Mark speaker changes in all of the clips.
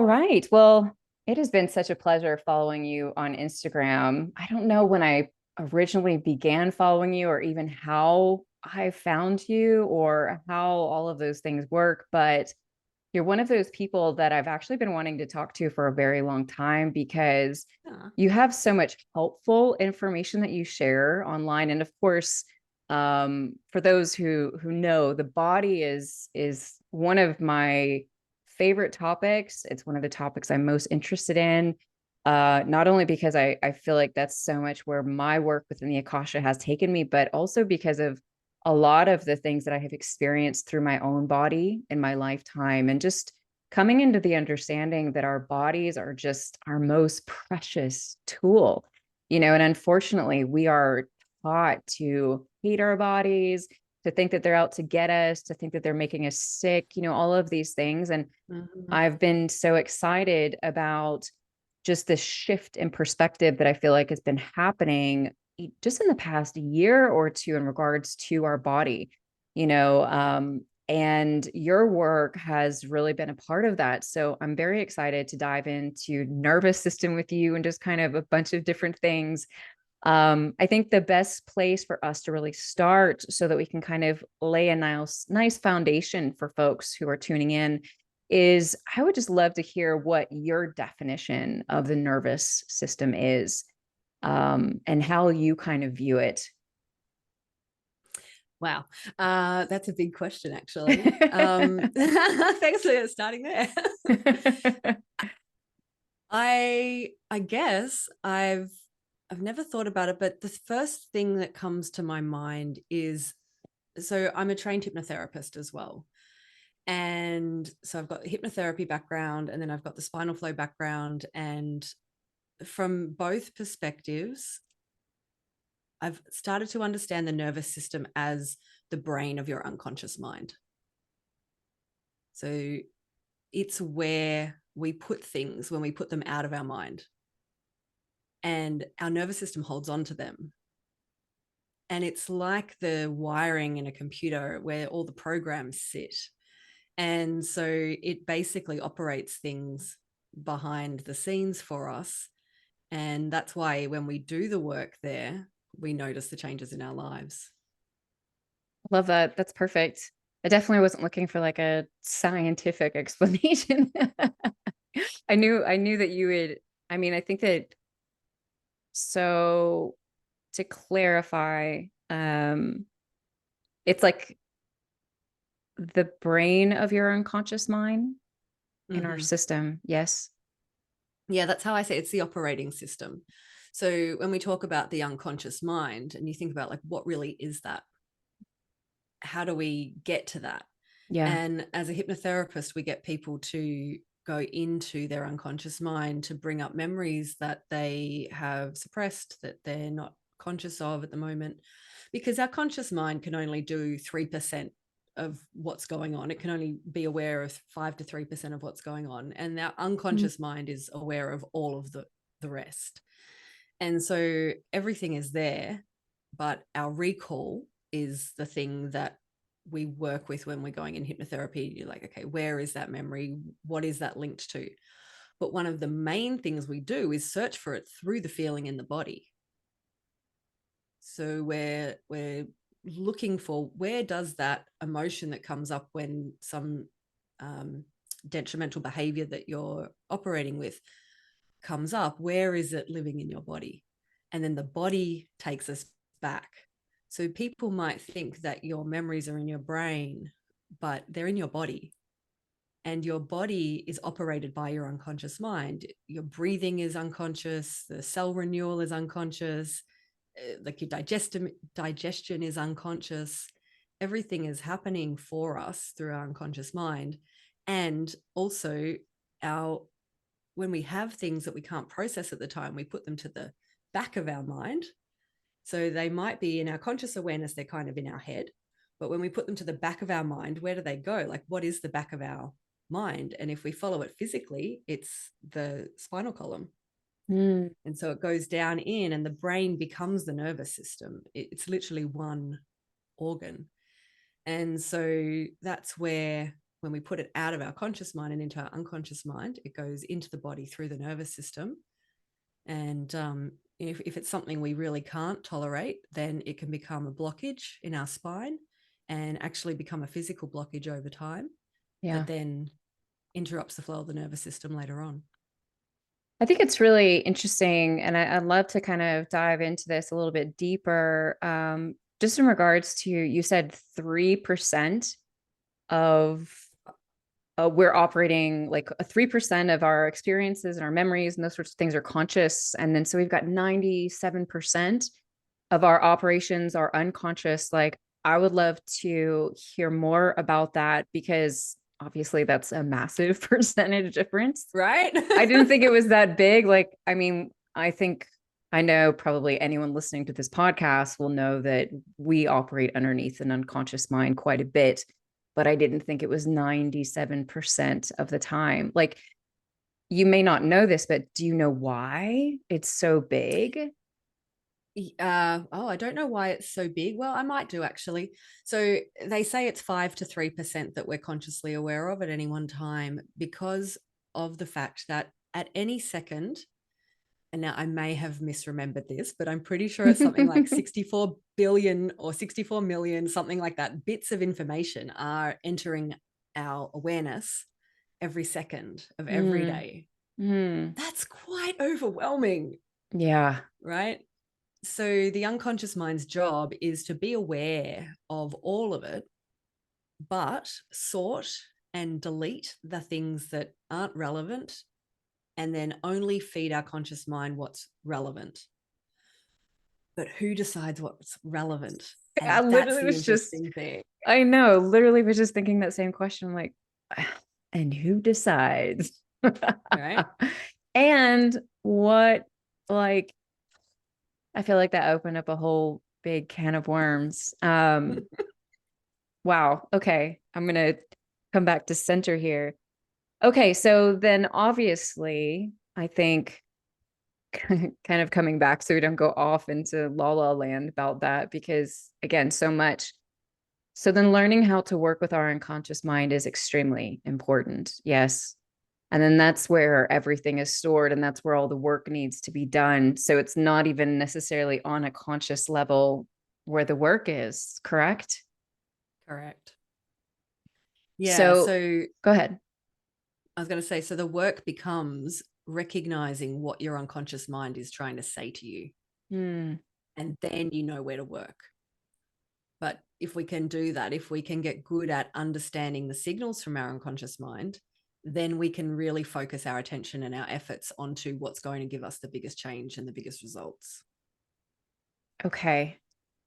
Speaker 1: right. Well, it has been such a pleasure following you on Instagram. I don't know when I originally began following you or even how I found you or how all of those things work, but you're one of those people that I've actually been wanting to talk to for a very long time because
Speaker 2: Yeah.
Speaker 1: you have so much helpful information that you share online. And of course, for those who know, the body is one of my favorite topics. It's one of the topics I'm most interested in. Not only because I feel like that's so much where my work within the Akasha has taken me, but also because of a lot of the things that I have experienced through my own body in my lifetime, and just coming into the understanding that our bodies are just our most precious tool, and unfortunately, we are taught to hate our bodies, to think that they're out to get us, to think that they're making us sick, all of these things. And
Speaker 2: Mhm.
Speaker 1: I've been so excited about just this shift in perspective that I feel like has been happening just in the past year or two in regards to our body, and your work has really been a part of that. So I'm very excited to dive into nervous system with you and just kind of a bunch of different things. I think the best place for us to really start so that we can kind of lay a nice foundation for folks who are tuning in is I would just love to hear what your definition of the nervous system is, and how you kind of view it.
Speaker 2: Wow. That's a big question, actually. Thanks for starting there. I guess I've never thought about it, but the first thing that comes to my mind is, so I'm a trained hypnotherapist as well. And so I've got the hypnotherapy background, and then I've got the spinal flow background. And from both perspectives, I've started to understand the nervous system as the brain of your unconscious mind. So it's where we put things when we put them out of our mind, and our nervous system holds on to them. And it's like the wiring in a computer where all the programs sit. And so it basically operates things behind the scenes for us. And that's why when we do the work there, we notice the changes in our lives.
Speaker 1: Love that. That's perfect. I definitely wasn't looking for like a scientific explanation. I knew that you would. I mean, I think that, so to clarify, it's like the brain of your unconscious mind in our
Speaker 2: Mm-hmm.
Speaker 1: system. Yes.
Speaker 2: Yeah, that's how I say it. It's the operating system. So when we talk about the unconscious mind and you think about like what really is that? How do we get to that?
Speaker 1: Yeah.
Speaker 2: And as a hypnotherapist, we get people to go into their unconscious mind to bring up memories that they have suppressed, that they're not conscious of at the moment, because our conscious mind can only do 3% of what's going on. It can only be aware of 5 to 3% of what's going on. And our
Speaker 1: Mm.
Speaker 2: unconscious mind is aware of all of the rest. And so everything is there, but our recall is the thing that we work with when we're going in hypnotherapy. You're like, okay, where is that memory? What is that linked to? But one of the main things we do is search for it through the feeling in the body. So we're looking for, where does that emotion that comes up when some detrimental behavior that you're operating with comes up, where is it living in your body? And then the body takes us back. So people might think that your memories are in your brain, but they're in your body. And your body is operated by your unconscious mind. Your breathing is unconscious, the cell renewal is unconscious, like your digestion is unconscious. Everything is happening for us through our unconscious mind. And also, our when we have things that we can't process at the time, we put them to the back of our mind. So they might be in our conscious awareness, they're kind of in our head. But when we put them to the back of our mind, where do they go? Like, what is the back of our mind? And if we follow it physically, it's the spinal column.
Speaker 1: Mm.
Speaker 2: And so it goes down in, and the brain becomes the nervous system. It's literally one organ. And so that's where when we put it out of our conscious mind and into our unconscious mind, it goes into the body through the nervous system. And if it's something we really can't tolerate, then it can become a blockage in our spine and actually become a physical blockage over time that then interrupts the flow of the nervous system later on.
Speaker 1: I think it's really interesting, and I'd love to kind of dive into this a little bit deeper. Just in regards to, you said 3% of we're operating, like a 3% of our experiences and our memories and those sorts of things are conscious. And then so we've got 97% of our operations are unconscious. Like, I would love to hear more about that, because obviously that's a massive percentage difference.
Speaker 2: Right?
Speaker 1: I didn't think it was that big. Like, I mean, I know probably anyone listening to this podcast will know that we operate underneath an unconscious mind quite a bit, but I didn't think it was 97% of the time. Like, you may not know this, but do you know why it's so big?
Speaker 2: I don't know why it's so big. Well, I might do actually. So they say it's 5 to 3% that we're consciously aware of at any one time, because of the fact that at any second, and now I may have misremembered this, but I'm pretty sure it's something like 64 billion or 64 million, something like that, bits of information are entering our awareness every second of every day. That's quite overwhelming.
Speaker 1: Yeah.
Speaker 2: Right? So the unconscious mind's job is to be aware of all of it, but sort and delete the things that aren't relevant, and then only feed our conscious mind what's relevant. But who decides what's relevant? And
Speaker 1: I
Speaker 2: that's
Speaker 1: literally
Speaker 2: the
Speaker 1: was just,
Speaker 2: interesting thing.
Speaker 1: I know, literally was just thinking that same question. I'm like, and who decides?
Speaker 2: Right?
Speaker 1: And what, like, I feel like that opened up a whole big can of worms. Wow. Okay. I'm going to come back to center here. Okay. So then obviously, I think kind of coming back so we don't go off into la la land about that, because again, so much. So then learning how to work with our unconscious mind is extremely important. Yes. And then that's where everything is stored, and that's where all the work needs to be done. So it's not even necessarily on a conscious level where the work is, correct?
Speaker 2: Correct. Yeah.
Speaker 1: So
Speaker 2: So
Speaker 1: go ahead.
Speaker 2: I was going to say, so the work becomes recognizing what your unconscious mind is trying to say to you. And then you know where to work. But if we can do that, if we can get good at understanding the signals from our unconscious mind, then we can really focus our attention and our efforts onto what's going to give us the biggest change and the biggest results.
Speaker 1: Okay.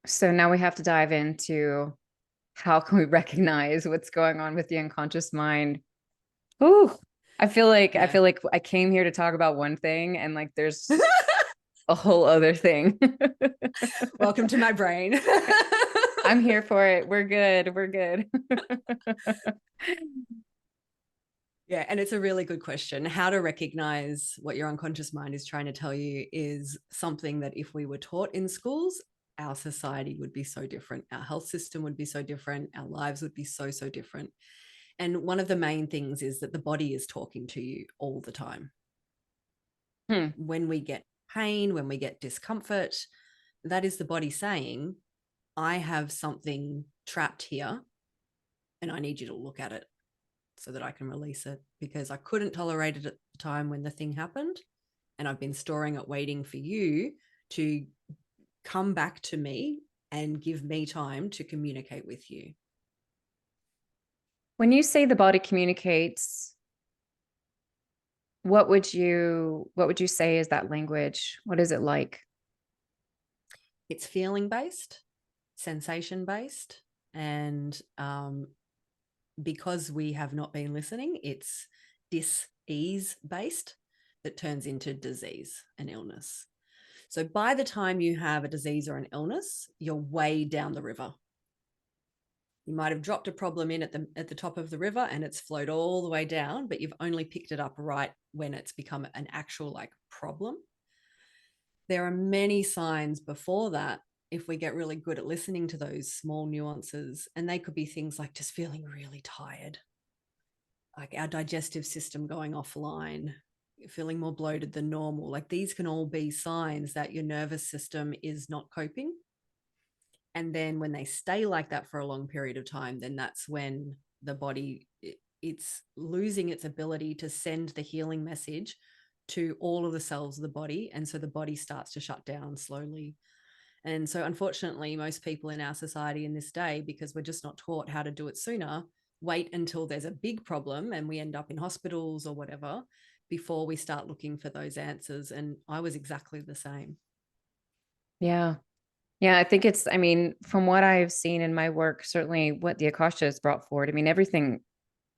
Speaker 1: So now we have to dive into how can we recognize what's going on with the unconscious mind. Ooh, I feel like I came here to talk about one thing, and like there's a whole other thing.
Speaker 2: Welcome to my brain.
Speaker 1: I'm here for it. We're good. We're good.
Speaker 2: Yeah, and it's a really good question. How to recognize what your unconscious mind is trying to tell you is something that if we were taught in schools, our society would be so different. Our health system would be so different. Our lives would be so, so different. And one of the main things is that the body is talking to you all the time. When we get pain, when we get discomfort, that is the body saying, I have something trapped here and I need you to look at it so that I can release it, because I couldn't tolerate it at the time when the thing happened. And I've been storing it, waiting for you to come back to me and give me time to communicate with you.
Speaker 1: When you say the body communicates, what would you say is that language? What is it like?
Speaker 2: It's feeling based, sensation based, and because we have not been listening, it's dis-ease based that turns into disease and illness. So by the time you have a disease or an illness, you're way down the river. You might have dropped a problem in at the top of the river and it's flowed all the way down, but you've only picked it up right when it's become an actual like problem. There are many signs before that if we get really good at listening to those small nuances, and they could be things like just feeling really tired, like our digestive system going offline, feeling more bloated than normal. Like these can all be signs that your nervous system is not coping. And then when they stay like that for a long period of time, then that's when the body, it's losing its ability to send the healing message to all of the cells of the body. And so the body starts to shut down slowly. And so unfortunately, most people in our society in this day, because we're just not taught how to do it sooner, wait until there's a big problem and we end up in hospitals or whatever before we start looking for those answers. And I was exactly the same.
Speaker 1: Yeah. Yeah, I think I mean, from what I've seen in my work, certainly what the Akasha has brought forward, I mean, everything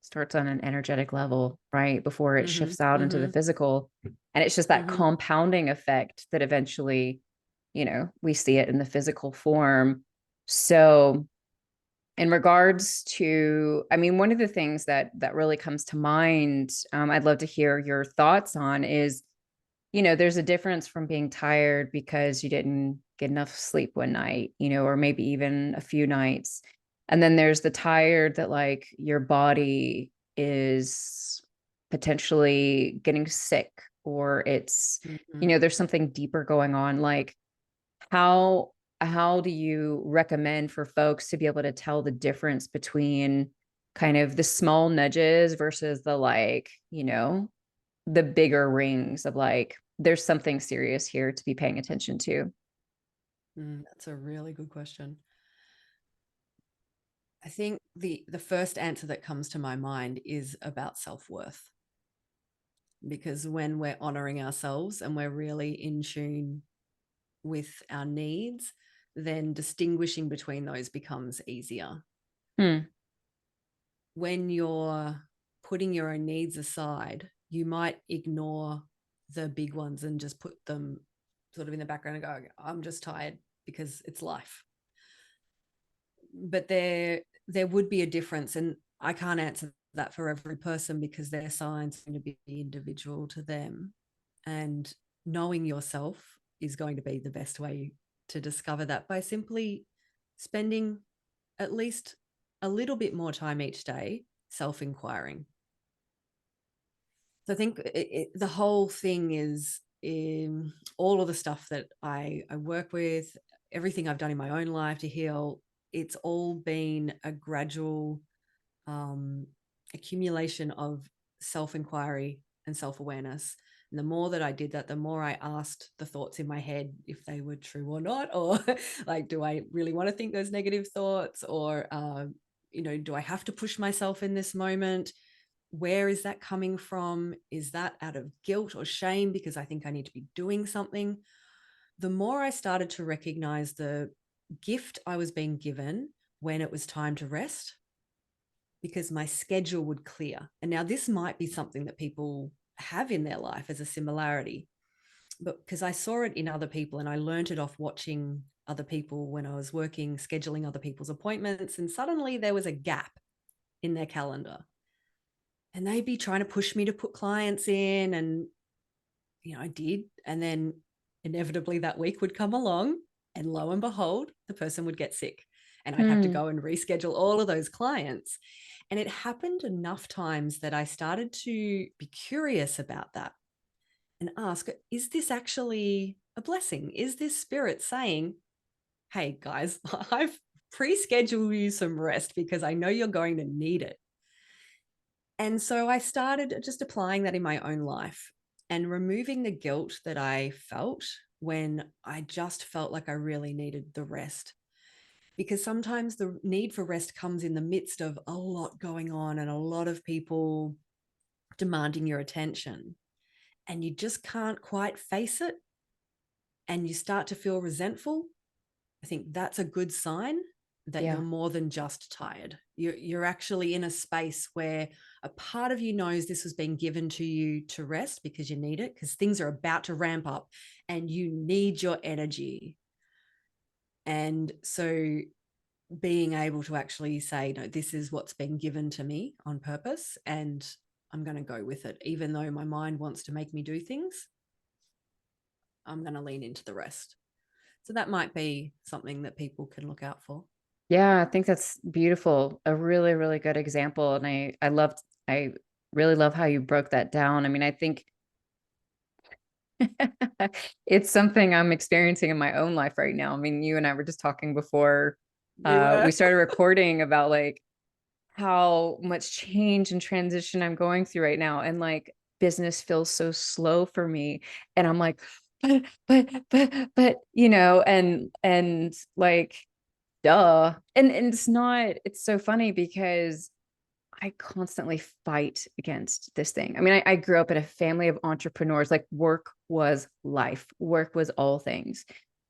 Speaker 1: starts on an energetic level, right? Before it
Speaker 2: Mm-hmm,
Speaker 1: shifts out into the
Speaker 2: mm-hmm,
Speaker 1: physical. And it's just that
Speaker 2: mm-hmm,
Speaker 1: compounding effect that eventually, we see it in the physical form. So in regards to, I mean, one of the things that really comes to mind, I'd love to hear your thoughts on is, there's a difference from being tired because you didn't get enough sleep one night, or maybe even a few nights. And then there's the tired that like your body is potentially getting sick, or it's,
Speaker 2: mm-hmm.
Speaker 1: there's something deeper going on. Like how how do you recommend for folks to be able to tell the difference between kind of the small nudges versus the like, the bigger rings of like, there's something serious here to be paying attention to?
Speaker 2: That's a really good question. I think the first answer that comes to my mind is about self-worth, because when we're honoring ourselves and we're really in tune with our needs, then distinguishing between those becomes easier.
Speaker 1: Hmm.
Speaker 2: When you're putting your own needs aside, you might ignore the big ones and just put them sort of in the background and go, I'm just tired because it's life. But there would be a difference, and I can't answer that for every person because their signs are going to be individual to them. And knowing yourself is going to be the best way to discover that, by simply spending at least a little bit more time each day self-inquiring. So I think the whole thing is in all of the stuff that I work with, everything I've done in my own life to heal, it's all been a gradual accumulation of self-inquiry and self-awareness. And the more that I did that, the more I asked the thoughts in my head if they were true or not, or like, do I really want to think those negative thoughts, or do I have to push myself in this moment? Where is that coming from? Is that out of guilt or shame because I think I need to be doing something? The more I started to recognize the gift I was being given when it was time to rest, because my schedule would clear. And now this might be something that people have in their life as a similarity, but because I saw it in other people and I learned it off watching other people when I was working, scheduling other people's appointments, and suddenly there was a gap in their calendar. And they'd be trying to push me to put clients in, and I did. And then inevitably that week would come along, and lo and behold, the person would get sick. And I'd have to
Speaker 1: Hmm.
Speaker 2: go and reschedule all of those clients. And it happened enough times that I started to be curious about that and ask, is this actually a blessing? Is this spirit saying, hey guys, I've pre-scheduled you some rest because I know you're going to need it? And so I started just applying that in my own life and removing the guilt that I felt when I just felt like I really needed the rest. Because sometimes the need for rest comes in the midst of a lot going on and a lot of people demanding your attention, and you just can't quite face it, and you start to feel resentful. I think that's a good sign that
Speaker 1: Yeah.
Speaker 2: you're more than just tired. You're actually in a space where a part of you knows this has been given to you to rest because you need it, because things are about to ramp up and you need your energy. And so being able to actually say, no, this is what's been given to me on purpose, and I'm going to go with it. Even though my mind wants to make me do things, I'm going to lean into the rest. So that might be something that people can look out for.
Speaker 1: Yeah, I think that's beautiful. A really, really good example. And I really love how you broke that down. I mean, I think it's something I'm experiencing in my own life right now. I mean, you and I were just talking before
Speaker 2: We were.
Speaker 1: we started recording about like how much change and transition I'm going through right now. And like business feels so slow for me. And I'm like, but, and like, duh. And it's not, it's so funny because I constantly fight against this thing. I mean, I grew up in a family of entrepreneurs. Like work was life, work was all things.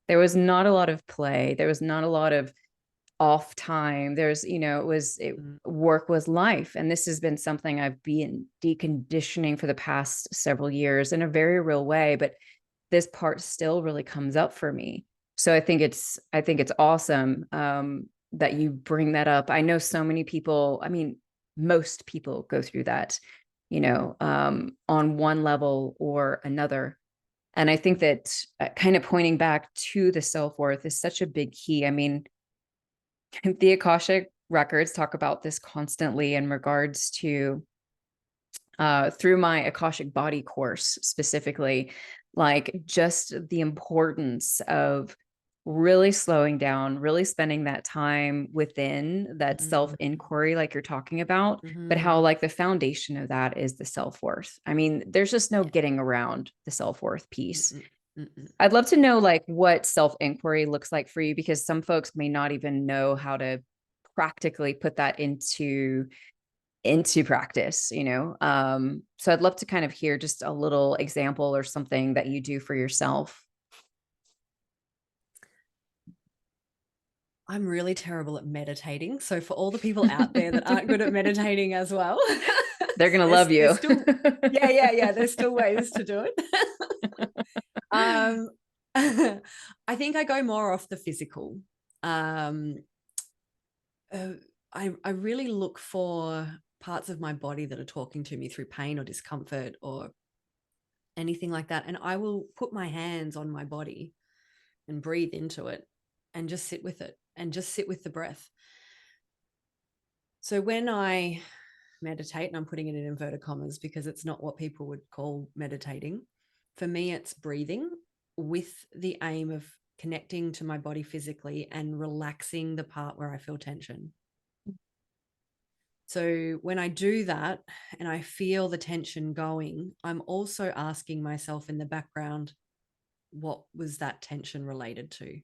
Speaker 1: There was not a lot of play. There was not a lot of off time.
Speaker 2: Mm,
Speaker 1: Work was life. And this has been something I've been deconditioning for the past several years in a very real way. But this part still really comes up for me. So I think it's awesome that you bring that up. I know so many people, I mean, most people go through that, on one level or another. And I think that kind of pointing back to the self-worth is such a big key. I mean, the Akashic records talk about this constantly in regards to through my Akashic body course specifically, like just the importance of really slowing down, really spending that time within that self
Speaker 2: mm,
Speaker 1: inquiry, like you're talking about, but how
Speaker 2: mhm.
Speaker 1: like the foundation of that is the self worth. I mean, there's just no
Speaker 2: Yeah.
Speaker 1: getting around the self worth
Speaker 2: Mm,
Speaker 1: piece.
Speaker 2: mm, mm, mm.
Speaker 1: I'd love to know like what self inquiry looks like for you because some folks may not even know how to practically put that into practice, so I'd love to kind of hear just a little example or something that you do for yourself.
Speaker 2: I'm really terrible at meditating. So for all the people out there that aren't good at meditating as well,
Speaker 1: They're gonna love
Speaker 2: there's
Speaker 1: you.
Speaker 2: still, yeah, yeah, yeah. There's still ways to do it. um, I think I go more off the physical. Um, uh, I really look for parts of my body that are talking to me through pain or discomfort or anything like that. And I will put my hands on my body and breathe into it and just sit with it and just sit with the breath. So when I meditate, and I'm putting it in inverted commas because it's not what people would call meditating, for me, it's breathing with the aim of connecting to my body physically and relaxing the part where I feel tension. So when I do that and I feel the tension going, I'm also asking myself in the background, what was that tension related to?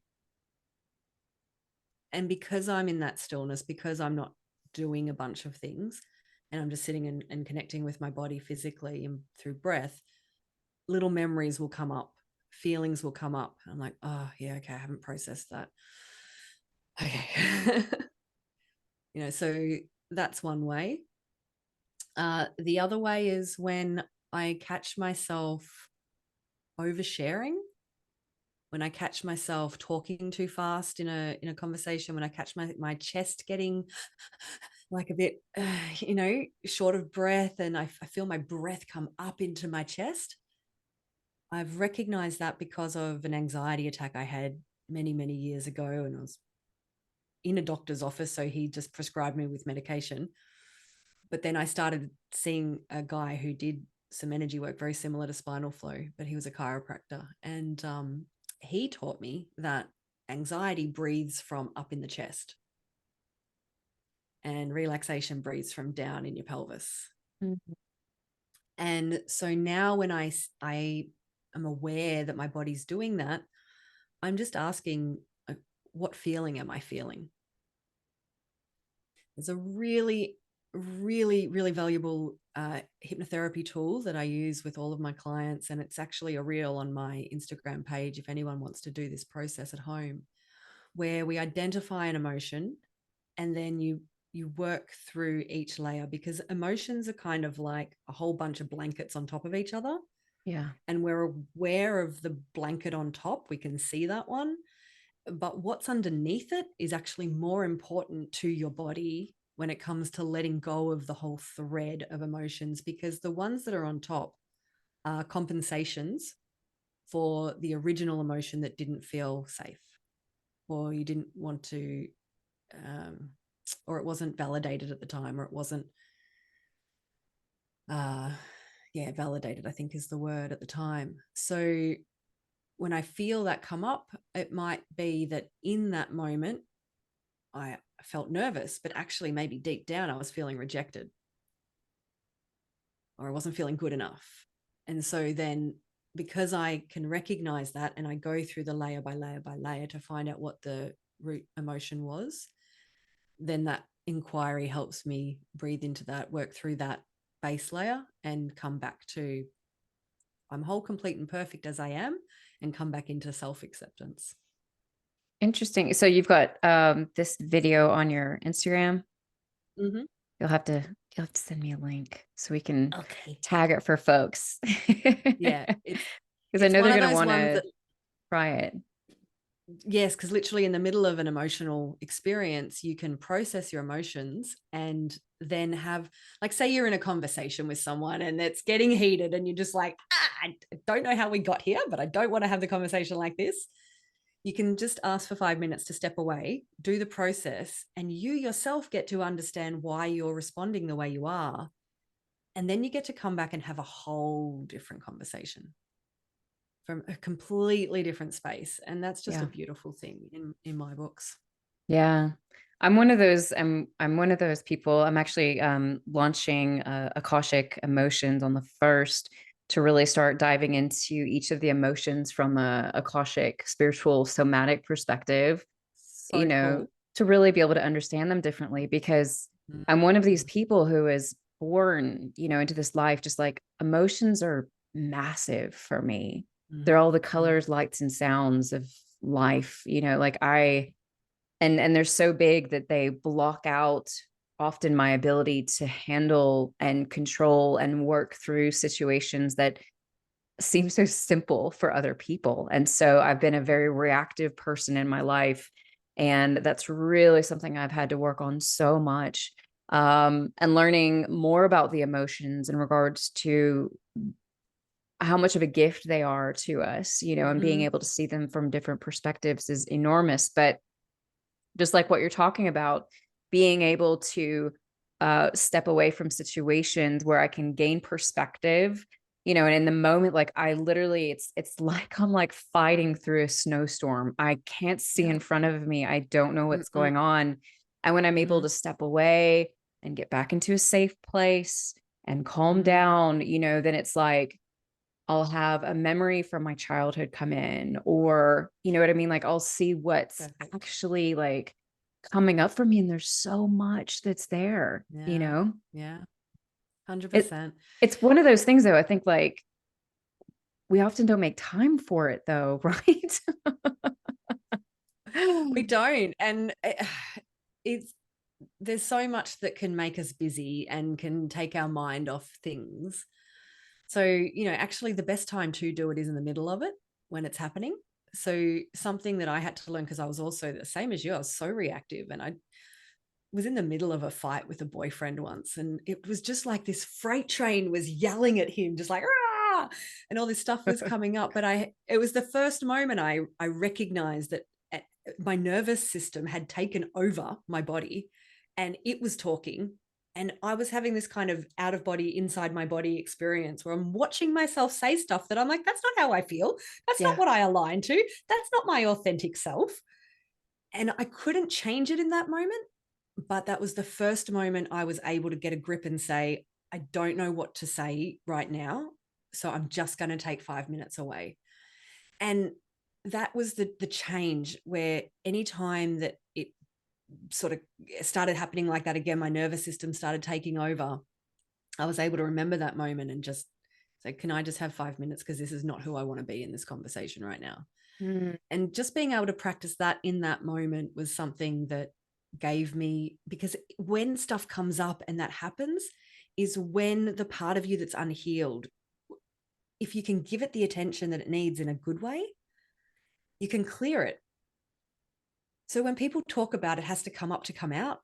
Speaker 2: And because I'm in that stillness, because I'm not doing a bunch of things and I'm just sitting and connecting with my body physically and through breath, little memories will come up, feelings will come up. I'm like, oh, yeah, okay, I haven't processed that. Okay. So that's one way. The other way is when I catch myself oversharing, when I catch myself talking too fast in a conversation, when I catch my chest getting like a bit, short of breath, and I feel my breath come up into my chest. I've recognized that because of an anxiety attack I had many, many years ago, and I was in a doctor's office, so he just prescribed me with medication. But then I started seeing a guy who did some energy work very similar to spinal flow, but he was a chiropractor. And he taught me that anxiety breathes from up in the chest and relaxation breathes from down in your pelvis.
Speaker 1: Mhm.
Speaker 2: And so now when I am aware that my body's doing that, I'm just asking, what feeling am I feeling? There's a really, really, really valuable hypnotherapy tool that I use with all of my clients. And it's actually a reel on my Instagram page if anyone wants to do this process at home, where we identify an emotion and then you work through each layer, because emotions are kind of like a whole bunch of blankets on top of each other.
Speaker 1: Yeah.
Speaker 2: And we're aware of the blanket on top. We can see that one. But what's underneath it is actually more important to your body when it comes to letting go of the whole thread of emotions, because the ones that are on top are compensations for the original emotion that didn't feel safe, or you didn't want to, or it wasn't validated at the time, or it wasn't yeah, validated, I think is the word at the time. So when I feel that come up, it might be that in that moment I felt nervous, but actually maybe deep down I was feeling rejected, or I wasn't feeling good enough. And so then, because I can recognize that and I go through the layer by layer by layer to find out what the root emotion was, then that inquiry helps me breathe into that, work through that base layer, and come back to I'm whole, complete, and perfect as I am, and come back into self-acceptance.
Speaker 1: Interesting. So you've got this video on your Instagram.
Speaker 2: Mm-hmm.
Speaker 1: You'll have to send me a link so we can
Speaker 2: Okay.
Speaker 1: tag it for folks.
Speaker 2: Yeah,
Speaker 1: Because I
Speaker 2: it's
Speaker 1: know
Speaker 2: one
Speaker 1: they're
Speaker 2: of
Speaker 1: going to
Speaker 2: those
Speaker 1: want
Speaker 2: ones
Speaker 1: to
Speaker 2: that,
Speaker 1: try it.
Speaker 2: yes, because literally in the middle of an emotional experience, you can process your emotions and then have, like, say you're in a conversation with someone and it's getting heated and you're just like, I don't know how we got here, but I don't want to have the conversation like this. You can just ask for 5 minutes to step away, do the process, and you yourself get to understand why you're responding the way you are. And then you get to come back and have a whole different conversation from a completely different space. And that's just a
Speaker 1: Yeah.
Speaker 2: beautiful thing in my books.
Speaker 1: Yeah. I'm one of those, I'm one of those people. I'm actually launching Akashic Emotions on the 1st to really start diving into each of the emotions from a Akashic spiritual somatic perspective, you
Speaker 2: So
Speaker 1: know,
Speaker 2: cool.
Speaker 1: to really be able to understand them differently, because I'm one of these
Speaker 2: Mm.
Speaker 1: people who is born, into this life, just like emotions are massive for me. They're all the
Speaker 2: Mm.
Speaker 1: colors, lights, and sounds of life, like and they're so big that they block out often my ability to handle and control and work through situations that seem so simple for other people. And so I've been a very reactive person in my life, and that's really something I've had to work on so much, and learning more about the emotions in regards to how much of a gift they are to us, and being
Speaker 2: Mm.
Speaker 1: able to see them from different perspectives is enormous. But just like what you're talking about, being able to step away from situations where I can gain perspective, and in the moment, like I literally, it's like I'm like fighting through a snowstorm. I can't see
Speaker 2: Yeah.
Speaker 1: in front of me. I don't know what's
Speaker 2: Mm-mm.
Speaker 1: going on. And when I'm able
Speaker 2: Mm-hmm.
Speaker 1: to step away and get back into a safe place and calm
Speaker 2: Mm-hmm.
Speaker 1: down, then it's like I'll have a memory from my childhood come in, or you know what I mean? Like I'll see what's
Speaker 2: Perfect.
Speaker 1: actually like coming up for me. And there's so much that's there,
Speaker 2: Yeah. Yeah.
Speaker 1: It
Speaker 2: 100%.
Speaker 1: it's one of those things though, I think like we often don't make time for it though, right?
Speaker 2: We don't. And it's, there's so much that can make us busy and can take our mind off things. So, actually the best time to do it is in the middle of it when it's happening. So something that I had to learn, because I was also the same as you, I was so reactive, and I was in the middle of a fight with a boyfriend once, and it was just like this freight train was yelling at him, just like, "Rah!" And all this stuff was coming up. But it was the first moment I recognized that my nervous system had taken over my body, and it was talking. And I was having this kind of out of body, inside my body experience where I'm watching myself say stuff that I'm like, that's not how I feel. That's not
Speaker 1: Yeah.
Speaker 2: what I align to. That's not my authentic self. And I couldn't change it in that moment. But that was the first moment I was able to get a grip and say, I don't know what to say right now. So I'm just going to take 5 minutes away. And that was the change, where anytime that it sort of started happening like that again, my nervous system started taking over. I was able to remember that moment and just say, can I just have 5 minutes? Because this is not who I want to be in this conversation right now.
Speaker 1: Mm,
Speaker 2: And just being able to practice that in that moment was something that gave me, because when stuff comes up and that happens is when the part of you that's unhealed, if you can give it the attention that it needs in a good way, you can clear it. So when people talk about it has to come up to come out,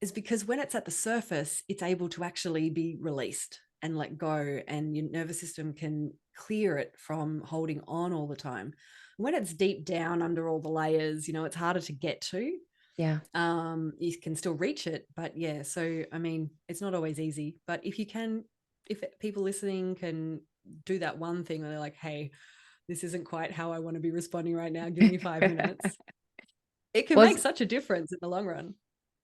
Speaker 2: is because when it's at the surface, it's able to actually be released and let go, and your nervous system can clear it from holding on all the time. When it's deep down under all the layers, it's harder to get to.
Speaker 1: yeah.
Speaker 2: You can still reach it, but yeah. So I mean, it's not always easy, but if you can if people listening can do that one thing where they're like, hey, this isn't quite how I want to be responding right now, give me 5 minutes, it can
Speaker 1: Well,
Speaker 2: make such a difference in the long run.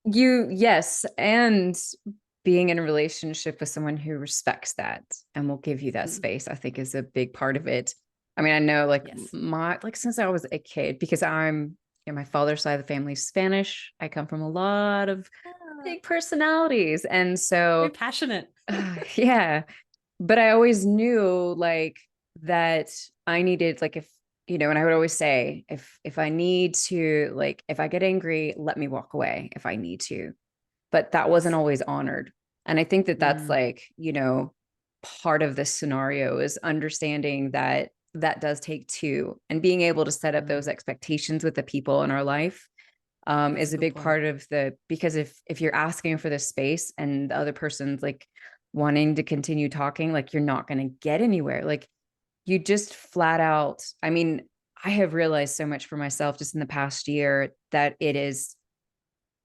Speaker 1: yes, and being in a relationship with someone who respects that and will give you that space, I think is a big part of it. I mean, I know like
Speaker 2: Yes.
Speaker 1: since I was a kid, because my father's side of the family is Spanish. I come from a lot of
Speaker 2: Ah,
Speaker 1: big personalities. And
Speaker 2: very
Speaker 1: so,
Speaker 2: passionate.
Speaker 1: yeah, but I always knew like that I needed, like, if, and I would always say, if I need to, like, if I get angry, let me walk away if I need to, but that wasn't
Speaker 2: Yes.
Speaker 1: always honored. And I think that that's
Speaker 2: Mm,
Speaker 1: like, part of this scenario is understanding that that does take two, and being able to set up those
Speaker 2: mm.
Speaker 1: expectations with the people in our life
Speaker 2: That's a
Speaker 1: is a
Speaker 2: good
Speaker 1: big
Speaker 2: point.
Speaker 1: part of because if you're asking for this space and the other person's like wanting to continue talking, like you're not going to get anywhere. Like you just flat out, I mean, I have realized so much for myself just in the past year that it is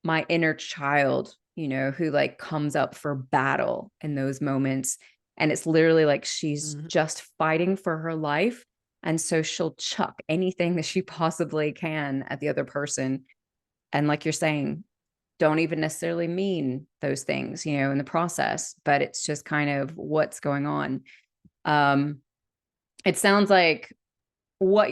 Speaker 1: my inner child, who like comes up for battle in those moments. And it's literally like she's
Speaker 2: Mhm.
Speaker 1: just fighting for her life. And so she'll chuck anything that she possibly can at the other person. And like you're saying, don't even necessarily mean those things, in the process, but it's just kind of what's going on. Um, it sounds like what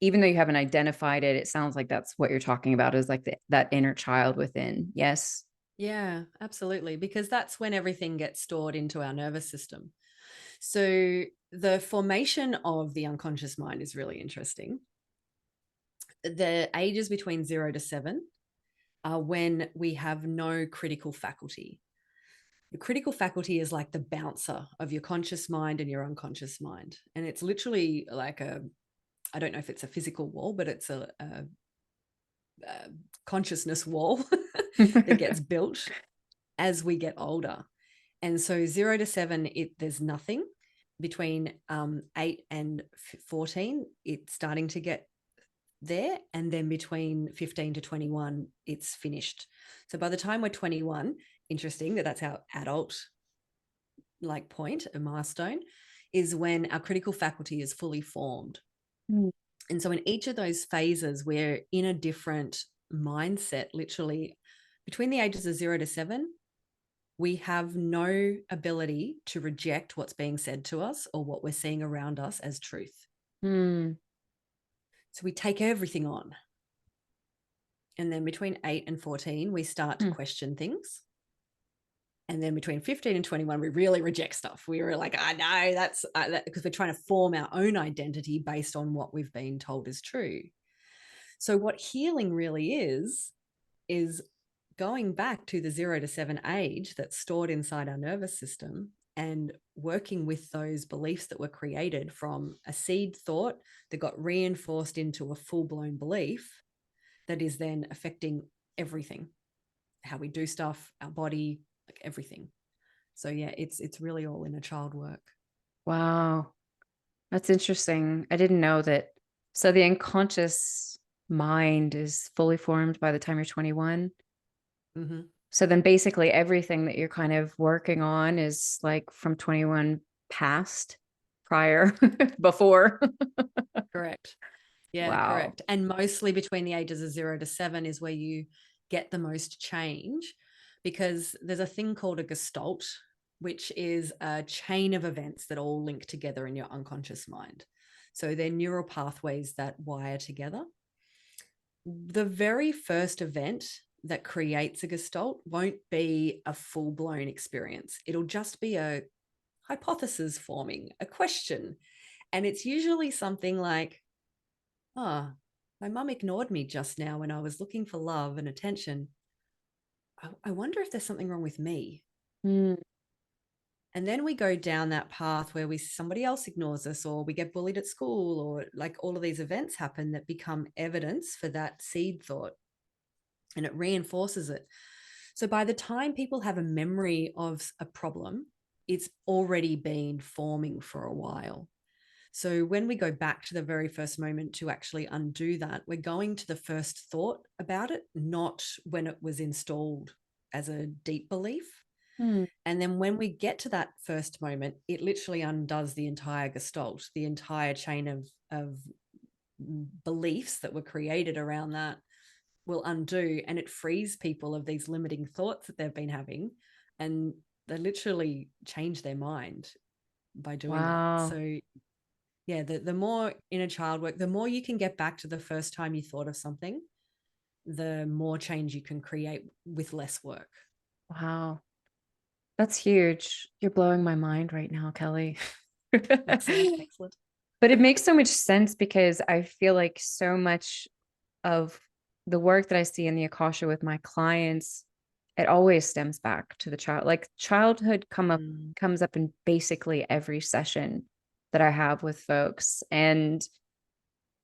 Speaker 1: even though you haven't identified it, it sounds like that's what you're talking about, is like that inner child within. Yes.
Speaker 2: Yeah, absolutely. Because that's when everything gets stored into our nervous system. So the formation of the unconscious mind is really interesting. The ages between 0 to 7 are when we have no critical faculty. The critical faculty is like the bouncer of your conscious mind and your unconscious mind. And it's literally like I don't know if it's a physical wall, but it's a consciousness wall that gets built as we get older. And so 0 to 7, there's nothing. Between 8 and 14, it's starting to get there. And then between 15 to 21, it's finished. So by the time we're 21, interesting that that's our adult like point, a milestone, is when our critical faculty is fully formed.
Speaker 1: Mm.
Speaker 2: And so in each of those phases, we're in a different mindset, literally between the ages of 0 to 7. We have no ability to reject what's being said to us or what we're seeing around us as truth.
Speaker 1: Mm.
Speaker 2: So we take everything on. And then between 8 and 14, we start to
Speaker 1: Mm.
Speaker 2: question things. And then between 15 and 21, we really reject stuff. We were like, I know that's because we're trying to form our own identity based on what we've been told is true. So what healing really is going back to the 0 to 7 age that's stored inside our nervous system and working with those beliefs that were created from a seed thought that got reinforced into a full-blown belief that is then affecting everything, how we do stuff, our body, like everything. So yeah, it's really all inner child work.
Speaker 1: Wow. That's interesting. I didn't know that. So the unconscious mind is fully formed by the time you're 21.
Speaker 2: Mm-hmm.
Speaker 1: So then basically everything that you're kind of working on is like from 21 past, prior, before.
Speaker 2: Correct. Yeah,
Speaker 1: Wow.
Speaker 2: correct. And mostly between the ages of 0 to 7 is where you get the most change, because there's a thing called a gestalt, which is a chain of events that all link together in your unconscious mind. So they're neural pathways that wire together. The very first event that creates a gestalt won't be a full blown experience. It'll just be a hypothesis forming, a question. And it's usually something like, oh, my mum ignored me just now when I was looking for love and attention. I wonder if there's something wrong with me.
Speaker 1: Mm.
Speaker 2: And then we go down that path where somebody else ignores us, or we get bullied at school, or like all of these events happen that become evidence for that seed thought, and it reinforces it. So by the time people have a memory of a problem, it's already been forming for a while. So when we go back to the very first moment to actually undo that, we're going to the first thought about it, not when it was installed as a deep belief.
Speaker 1: Hmm.
Speaker 2: And then when we get to that first moment, it literally undoes the entire gestalt, the entire chain of beliefs that were created around that will undo, and it frees people of these limiting thoughts that they've been having, and they literally change their mind by doing that.
Speaker 1: Wow.
Speaker 2: So yeah, the more inner child work, the more you can get back to the first time you thought of something, the more change you can create with less work.
Speaker 1: Wow. That's huge. You're blowing my mind right now, Kelly.
Speaker 2: Excellent, excellent.
Speaker 1: But it makes so much sense because I feel like so much of the work that I see in the Akasha with my clients, it always stems back to the child. Like childhood
Speaker 2: Mm.
Speaker 1: comes up in basically every session that I have with folks. And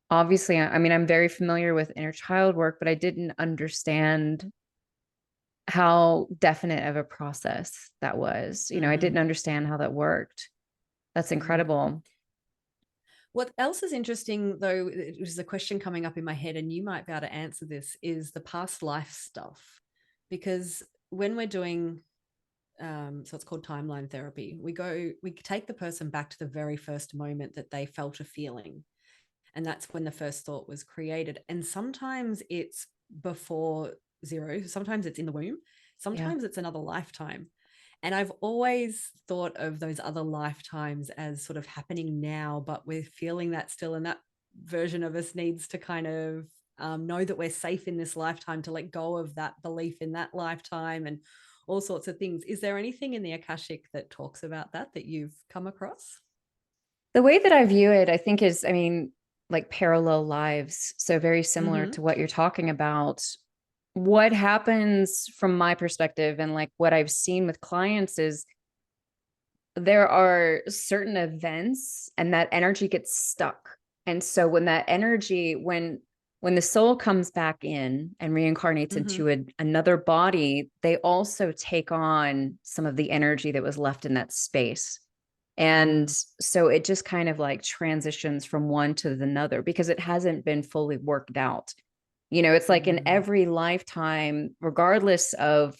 Speaker 1: obviously, I mean, I'm very familiar with inner child work, but I didn't understand how definite of a process that was. You know, I
Speaker 2: Mm.
Speaker 1: didn't understand how that worked. That's
Speaker 2: Mm.
Speaker 1: incredible.
Speaker 2: What else is interesting, though, it was a question coming up in my head, and you might be able to answer this, is the past life stuff. Because when we're doing, so it's called timeline therapy, we take the person back to the very first moment that they felt a feeling. And that's when the first thought was created. And sometimes it's before zero, sometimes it's in the womb,
Speaker 1: Yeah.
Speaker 2: sometimes it's another lifetime. And I've always thought of those other lifetimes as sort of happening now, but we're feeling that still. And that version of us needs to kind of know that we're safe in this lifetime, to let go of that belief in that lifetime and all sorts of things. Is there anything in the Akashic that talks about that you've come across?
Speaker 1: The way that I view it, I think is, I mean, like parallel lives. So very similar
Speaker 2: Mm-hmm.
Speaker 1: to what you're talking about. What happens from my perspective and like what I've seen with clients is there are certain events and that energy gets stuck. And so when that energy, when the soul comes back in and reincarnates
Speaker 2: Mm-hmm.
Speaker 1: into another body, they also take on some of the energy that was left in that space. And
Speaker 2: Mm.
Speaker 1: so it just kind of like transitions from one to the another because it hasn't been fully worked out. You know, it's like in
Speaker 2: Mm.
Speaker 1: every lifetime, regardless of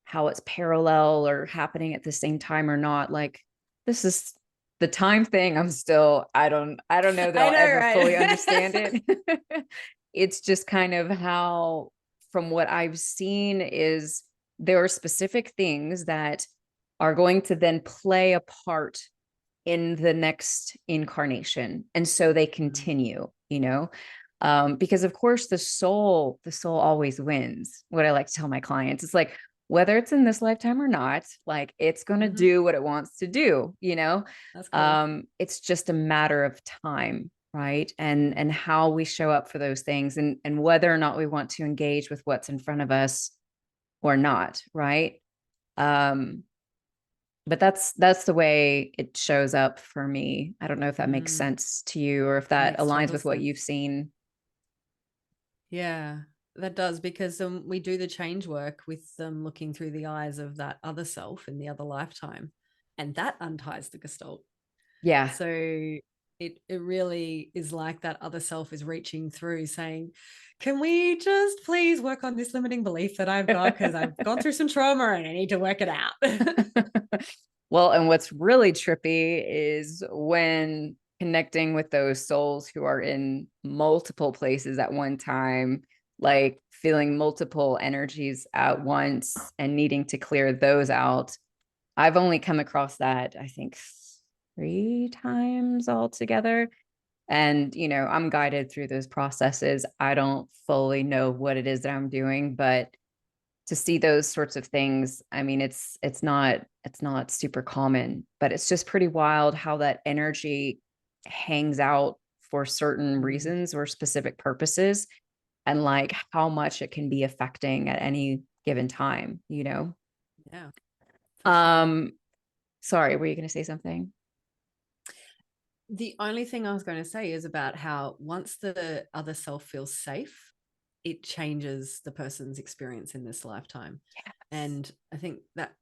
Speaker 1: how it's parallel or happening at the same time or not, like this is the time thing. I don't know that
Speaker 2: I
Speaker 1: I'll
Speaker 2: know,
Speaker 1: ever fully understand
Speaker 2: right?
Speaker 1: it. It's just kind of how, from what I've seen, is there are specific things that are going to then play a part in the next incarnation. And so they
Speaker 2: Mm.
Speaker 1: continue, you know, because of course the soul always wins. What I like to tell my clients, it's like, whether it's in this lifetime or not, like it's going to
Speaker 2: Mm-hmm.
Speaker 1: do what it wants to do, you know?
Speaker 2: That's cool.
Speaker 1: It's just a matter of time, right? And how we show up for those things and whether or not we want to engage with what's in front of us or not, right? Um, but that's the way it shows up for me. I don't know if that makes
Speaker 2: Mm.
Speaker 1: sense to you or if that
Speaker 2: Makes
Speaker 1: aligns
Speaker 2: total
Speaker 1: with what
Speaker 2: sense.
Speaker 1: you've seen.
Speaker 2: Yeah, that does, because we do the change work with them looking through the eyes of that other self in the other lifetime, and that unties the gestalt.
Speaker 1: Yeah.
Speaker 2: So it really is like that other self is reaching through saying, can we just please work on this limiting belief that I've got, because I've gone through some trauma and I need to work it out.
Speaker 1: Well, and what's really trippy is when connecting with those souls who are in multiple places at one time, like feeling multiple energies at once and needing to clear those out. I've only come across that, I think, 3 times altogether. And, you know, I'm guided through those processes. I don't fully know what it is that I'm doing, but to see those sorts of things, I mean, it's not super common, but it's just pretty wild how that energy hangs out for certain
Speaker 2: Mm.
Speaker 1: reasons or specific purposes and like how much it can be affecting at any given time, you know?
Speaker 2: Yeah, for sure.
Speaker 1: Um, sorry, were you going to say something?
Speaker 2: The only thing I was going to say is about how once the other self feels safe, it changes the person's experience in this lifetime.
Speaker 1: Yes.
Speaker 2: And I think that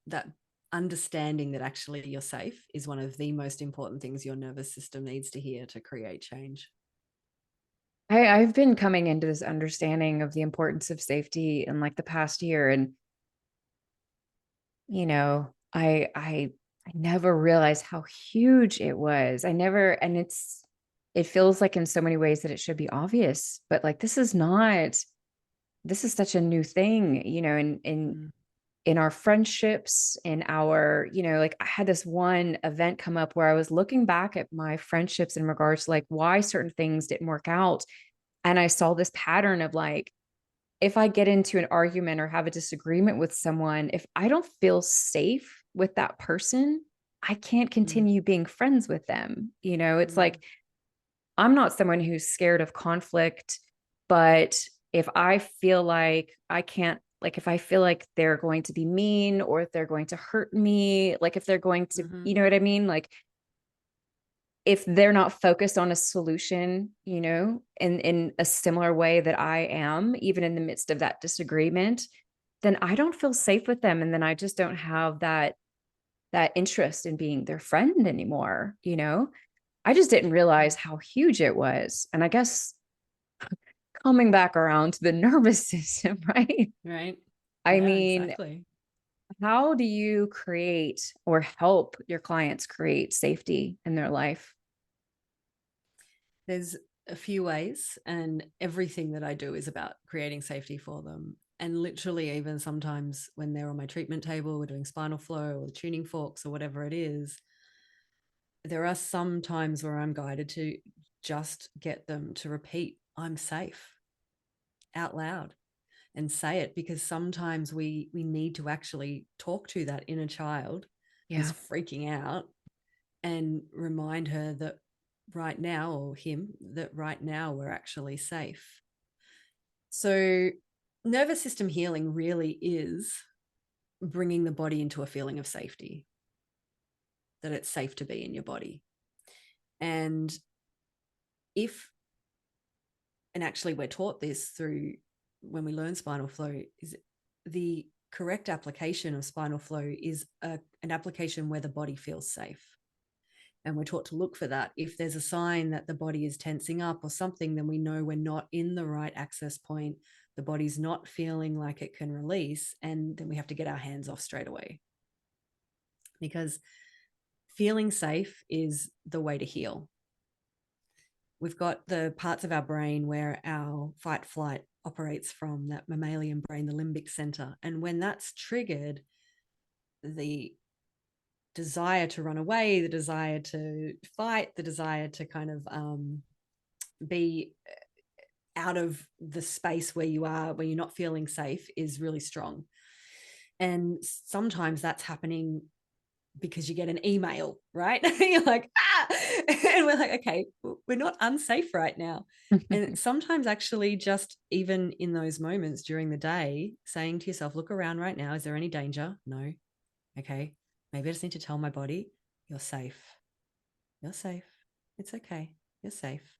Speaker 2: understanding that actually you're safe is one of the most important things your nervous system needs to hear to create change.
Speaker 1: I've been coming into this understanding of the importance of safety in like the past year. And I never realized how huge it was. I never, and it feels like in so many ways that it should be obvious, but like, this is such a new thing,
Speaker 2: Mm.
Speaker 1: in our friendships, in our, like I had this one event come up where I was looking back at my friendships in regards to like why certain things didn't work out. And I saw this pattern of like, if I get into an argument or have a disagreement with someone, if I don't feel safe with that person, I can't
Speaker 2: Mm.
Speaker 1: continue being friends with them. It's
Speaker 2: Mm.
Speaker 1: like, I'm not someone who's scared of conflict, but if I feel like I can't, like if I feel like they're going to be mean or if they're going to hurt me, like if they're going to,
Speaker 2: Mm-hmm.
Speaker 1: you know what I mean? Like if they're not focused on a solution, in a similar way that I am, even in the midst of that disagreement, then I don't feel safe with them. And then I just don't have that interest in being their friend anymore. I just didn't realize how huge it was. And I guess coming back around to the nervous system, right?
Speaker 2: Right.
Speaker 1: I
Speaker 2: Yeah,
Speaker 1: mean,
Speaker 2: exactly.
Speaker 1: how do you create or help your clients create safety in their life?
Speaker 2: There's a few ways, and everything that I do is about creating safety for them. And literally, even sometimes when they're on my treatment table, we're doing spinal flow or the tuning forks or whatever it is, there are some times where I'm guided to just get them to repeat, I'm safe, out loud, and say it, because sometimes we need to actually talk to that inner child who's
Speaker 1: Yeah.
Speaker 2: freaking out and remind her that right now, or him, that right now we're actually safe. So nervous system healing really is bringing the body into a feeling of safety, that it's safe to be in your body. And if, and actually we're taught this through when we learn spinal flow, is the correct application of spinal flow is an application where the body feels safe. And we're taught to look for that. If there's a sign that the body is tensing up or something, then we know we're not in the right access point. The body's not feeling like it can release. And then we have to get our hands off straight away, because feeling safe is the way to heal. We've got the parts of our brain where our fight flight operates from, that mammalian brain, the limbic center. And when that's triggered, the desire to run away, the desire to fight, the desire to kind of be out of the space where you are, when you're not feeling safe, is really strong. And sometimes that's happening because you get an email, right? You're like, ah, and we're like, okay, we're not unsafe right now. And sometimes actually just even in those moments during the day, saying to yourself, look around right now. Is there any danger? No. Okay. Maybe I just need to tell my body, you're safe. You're safe. It's okay. You're safe.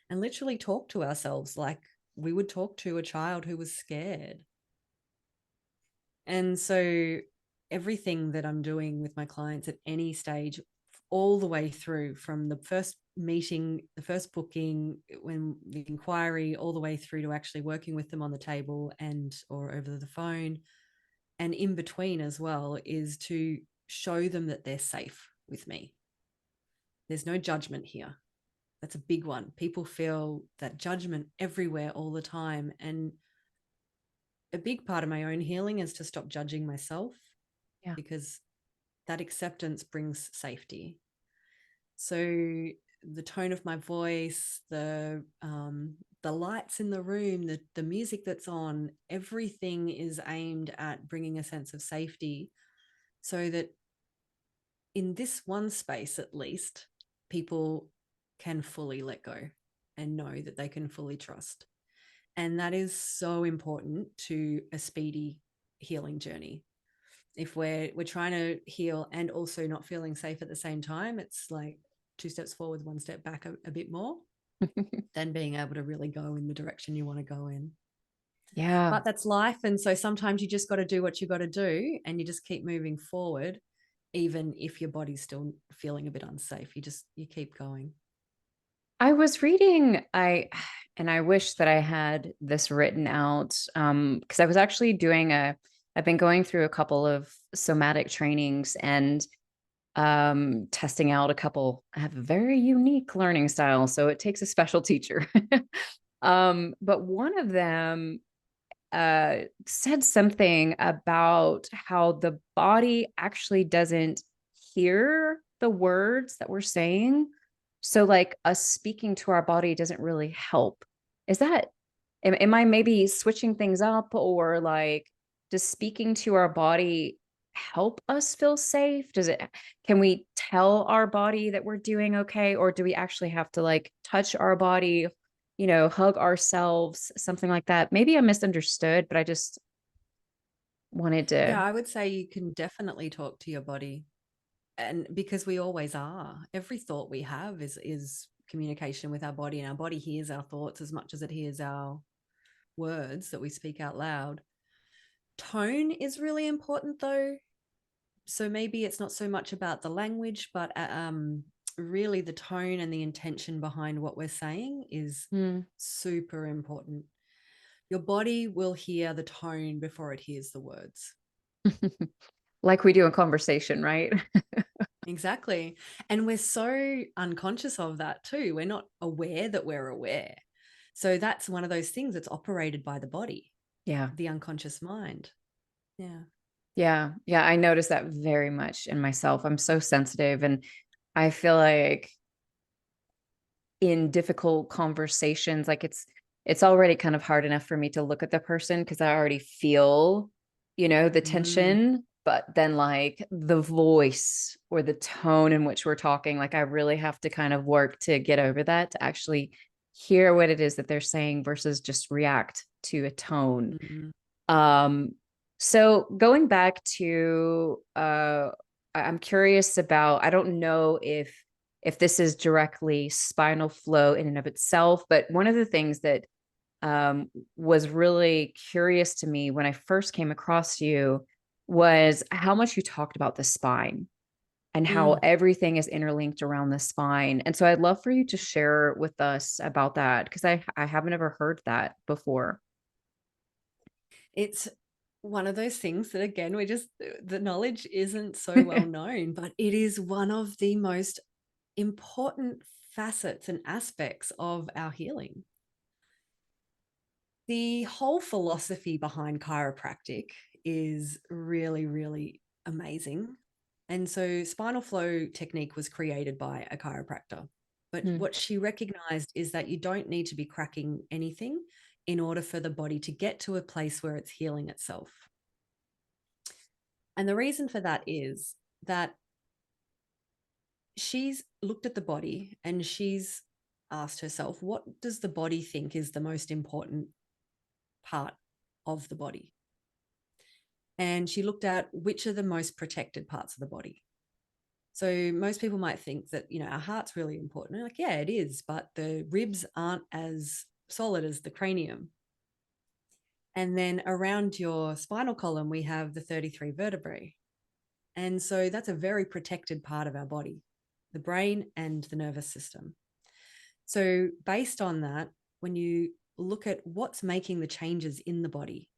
Speaker 2: And literally talk to ourselves like we would talk to a child who was scared. And so everything that I'm doing with my clients at any stage, all the way through from the first meeting, the first booking, when the inquiry, all the way through to actually working with them on the table and or over the phone, and in between as well, is to show them that they're safe with me. There's no judgment here. That's a big one. People feel that judgment everywhere all the time. And a big part of my own healing is to stop judging myself,
Speaker 1: Yeah.
Speaker 2: because that acceptance brings safety. So the tone of my voice, the lights in the room, the music that's on, everything is aimed at bringing a sense of safety, so that in this one space at least, people can fully let go and know that they can fully trust. And that is so important to a speedy healing journey. If we're trying to heal and also not feeling safe at the same time, it's like 2 steps forward, 1 step back a bit more than being able to really go in the direction you want to go in.
Speaker 1: Yeah.
Speaker 2: But that's life. And so sometimes you just got to do what you got to do, and you just keep moving forward, even if your body's still feeling a bit unsafe. You keep going.
Speaker 1: I was reading, and I wish that I had this written out, because I was actually doing I've been going through a couple of somatic trainings and testing out a couple. I have a very unique learning style, so it takes a special teacher. But one of them said something about how the body actually doesn't hear the words that we're saying. So, like, us speaking to our body doesn't really help. Is that, am I maybe switching things up, or like, does speaking to our body help us feel safe? Can we tell our body that we're doing okay? Or do we actually have to like touch our body, hug ourselves, something like that? Maybe I misunderstood, but I just wanted
Speaker 2: Yeah,
Speaker 1: to.
Speaker 2: I would say you can definitely talk to your body. And because we always are, every thought we have is communication with our body, and our body hears our thoughts as much as it hears our words that we speak out loud. Tone is really important though. So maybe it's not so much about the language, but really the tone and the intention behind what we're saying is
Speaker 1: Hmm.
Speaker 2: super important. Your body will hear the tone before it hears the words.
Speaker 1: Like we do in conversation, right?
Speaker 2: Exactly. And we're so unconscious of that too. We're not aware that we're aware. So that's one of those things that's operated by the body,
Speaker 1: Yeah.
Speaker 2: the unconscious mind. Yeah.
Speaker 1: Yeah. Yeah. I notice that very much in myself. I'm so sensitive, and I feel like in difficult conversations, like it's already kind of hard enough for me to look at the person because I already feel, the
Speaker 2: Mm,
Speaker 1: tension, but then like the voice or the tone in which we're talking, like I really have to kind of work to get over that, to actually hear what it is that they're saying versus just react to a tone.
Speaker 2: mm,
Speaker 1: Um, so going back to I'm curious about, I don't know if this is directly spinal flow in and of itself, but one of the things that was really curious to me when I first came across you was how much you talked about the spine and how
Speaker 2: mm.
Speaker 1: everything is interlinked around the spine. And so I'd love for you to share with us about that, because I haven't ever heard that before.
Speaker 2: It's one of those things that, again, the knowledge isn't so well known, but it is one of the most important facets and aspects of our healing. The whole philosophy behind chiropractic is really, really amazing. And so, spinal flow technique was created by a chiropractor. But
Speaker 1: Hmm.
Speaker 2: what she recognized is that you don't need to be cracking anything in order for the body to get to a place where it's healing itself. And the reason for that is that she's looked at the body and she's asked herself, what does the body think is the most important part of the body? And she looked at which are the most protected parts of the body. So most people might think that, our heart's really important. And like, yeah, it is, but the ribs aren't as solid as the cranium. And then around your spinal column, we have the 33 vertebrae. And so that's a very protected part of our body, the brain and the nervous system. So based on that, when you look at what's making the changes in the body,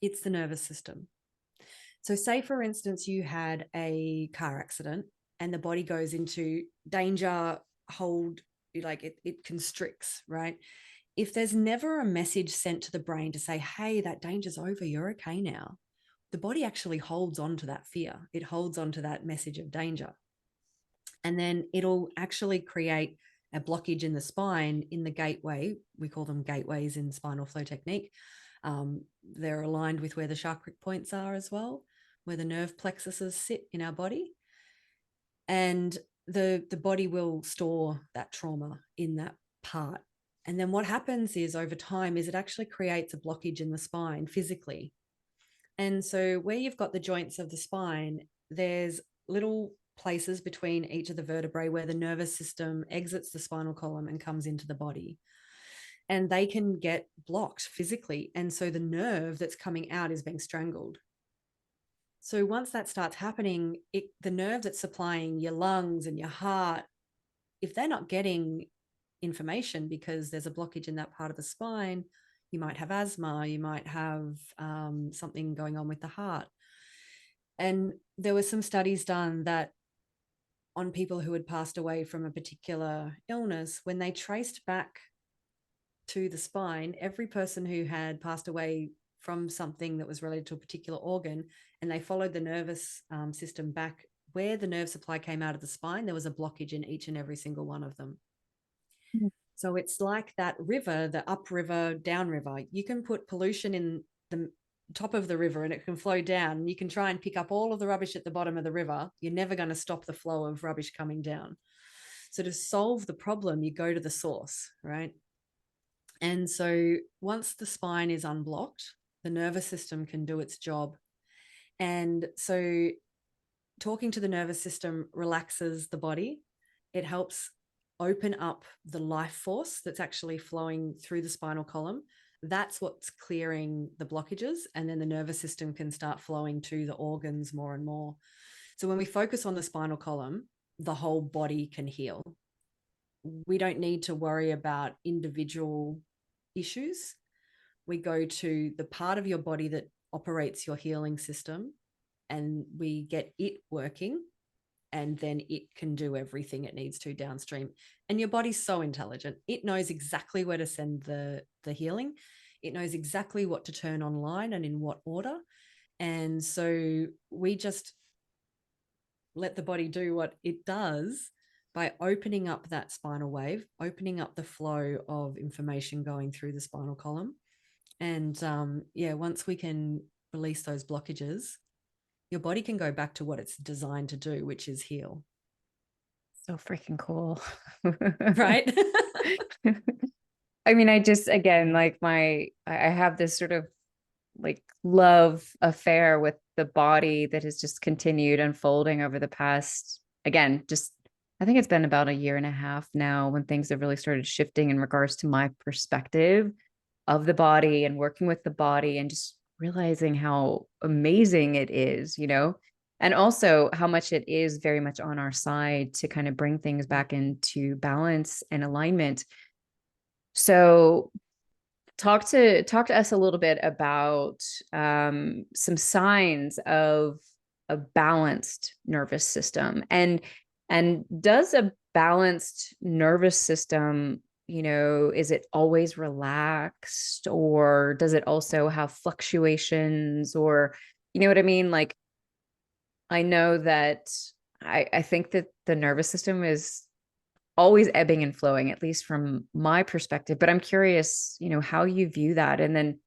Speaker 2: it's the nervous system. So, say for instance, you had a car accident and the body goes into danger, hold, like it constricts, right? If there's never a message sent to the brain to say, hey, that danger's over, you're okay now, the body actually holds on to that fear. It holds on to that message of danger. And then it'll actually create a blockage in the spine in the gateway. We call them gateways in spinal flow technique. They're aligned with where the chakra points are as well, where the nerve plexuses sit in our body. And the body will store that trauma in that part. And then what happens is over time is it actually creates a blockage in the spine physically. And so where you've got the joints of the spine, there's little places between each of the vertebrae where the nervous system exits the spinal column and comes into the body. And they can get blocked physically. And so the nerve that's coming out is being strangled. So once that starts happening, the nerve that's supplying your lungs and your heart, if they're not getting information because there's a blockage in that part of the spine, You might have asthma, you might have something going on with the heart. And there were some studies done that on people who had passed away from a particular illness, when they traced back to the spine, every person who had passed away from something that was related to a particular organ, and they followed the nervous system back where the nerve supply came out of the spine, there was a blockage in each and every single one of them.
Speaker 1: Mm.
Speaker 2: So it's like that river, the up river, down river. You can put pollution in the top of the river and it can flow down. You can try and pick up all of the rubbish at the bottom of the river. You're never going to stop the flow of rubbish coming down. So to solve the problem, you go to the source, right? And so once the spine is unblocked, the nervous system can do its job. And so talking to the nervous system relaxes the body. It helps open up the life force that's actually flowing through the spinal column. That's what's clearing the blockages. And then the nervous system can start flowing to the organs more and more. So when we focus on the spinal column, the whole body can heal. We don't need to worry about individual issues. We go to the part of your body that operates your healing system and we get it working, and then it can do everything it needs to downstream. And your body's so intelligent. It knows exactly where to send the healing. It knows exactly what to turn online and in what order. And so we just let the body do what it does by opening up that spinal wave, opening up the flow of information going through the spinal column. And once we can release those blockages, your body can go back to what it's designed to do, which is heal.
Speaker 1: So freaking cool.
Speaker 2: Right?
Speaker 1: I mean, I just, again, like I have this sort of like love affair with the body that has just continued unfolding over the past, again, just, I think it's been about a year and a half now when things have really started shifting in regards to my perspective of the body and working with the body and just realizing how amazing it is, and also how much it is very much on our side to kind of bring things back into balance and alignment. So talk to us a little bit about some signs of a balanced nervous system, and does a balanced nervous system, is it always relaxed, or does it also have fluctuations, or you know what I mean? Like, I know that I think that the nervous system is always ebbing and flowing, at least from my perspective. But I'm curious, how you view that. And then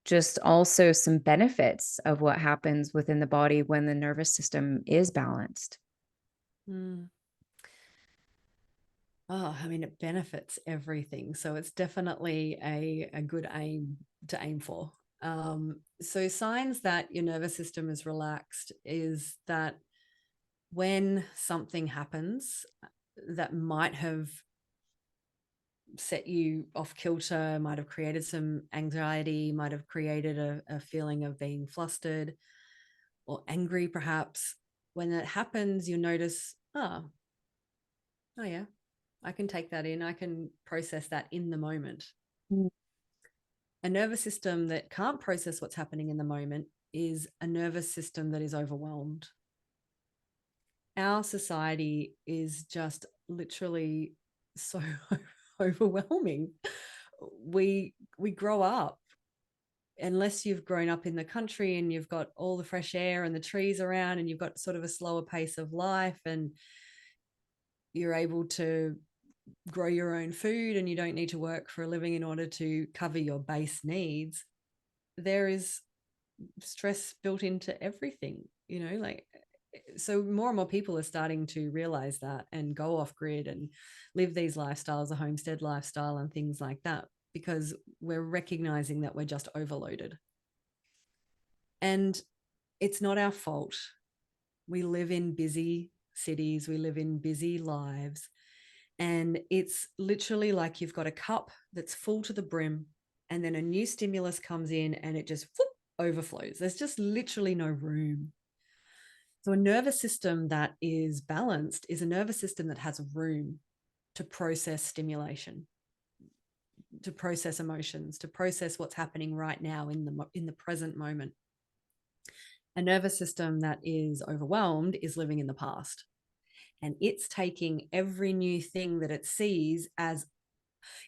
Speaker 1: just also some benefits of what happens within the body when the nervous system is balanced.
Speaker 2: Mm. Oh, I mean, it benefits everything. So it's definitely a good aim to aim for. So signs that your nervous system is relaxed is that when something happens that might have set you off kilter, might have created some anxiety, might have created a feeling of being flustered or angry, perhaps. When that happens, you notice, oh yeah, I can take that in. I can process that in the moment.
Speaker 1: Mm.
Speaker 2: A nervous system that can't process what's happening in the moment is a nervous system that is overwhelmed. Our society is just literally so overwhelming. We grow up, unless you've grown up in the country and you've got all the fresh air and the trees around and you've got sort of a slower pace of life and you're able to grow your own food and you don't need to work for a living in order to cover your base needs, there is stress built into everything, like, so more and more people are starting to realize that and go off grid and live these lifestyles, a homestead lifestyle and things like that, because we're recognizing that we're just overloaded. And it's not our fault. We live in busy cities, we live in busy lives. And it's literally like you've got a cup that's full to the brim, and then a new stimulus comes in and it just whoop, overflows. There's just literally no room. So a nervous system that is balanced is a nervous system that has room to process stimulation. to process emotions, to process what's happening right now in the present moment. A nervous system that is overwhelmed is living in the past, and it's taking every new thing that it sees as,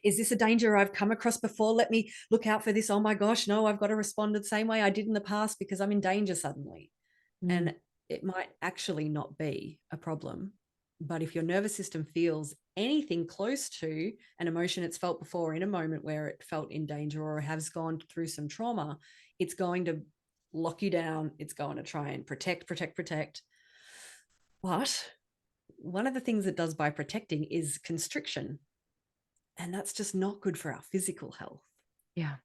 Speaker 2: is this a danger I've come across before? Let me look out for this. Oh my gosh, no, I've got to respond the same way I did in the past because I'm in danger suddenly. And it might actually not be a problem. But if your nervous system feels anything close to an emotion it's felt before in a moment where it felt in danger or has gone through some trauma, it's going to lock you down. It's going to try and protect. But one of the things it does by protecting is constriction. And that's just not good for our physical health.
Speaker 1: Yeah.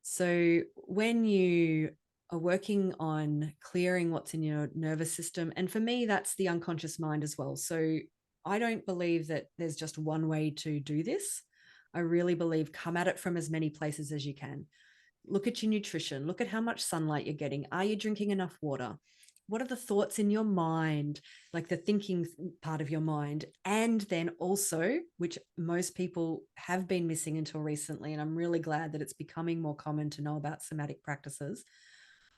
Speaker 2: So when you are working on clearing what's in your nervous system, and for me, that's the unconscious mind as well. So I don't believe that there's just one way to do this. I really believe come at it from as many places as you can. Look at your nutrition. Look at how much sunlight you're getting. Are you drinking enough water? What are the thoughts in your mind, like the thinking part of your mind? And then also, which most people have been missing until recently, and I'm really glad that it's becoming more common to know about somatic practices.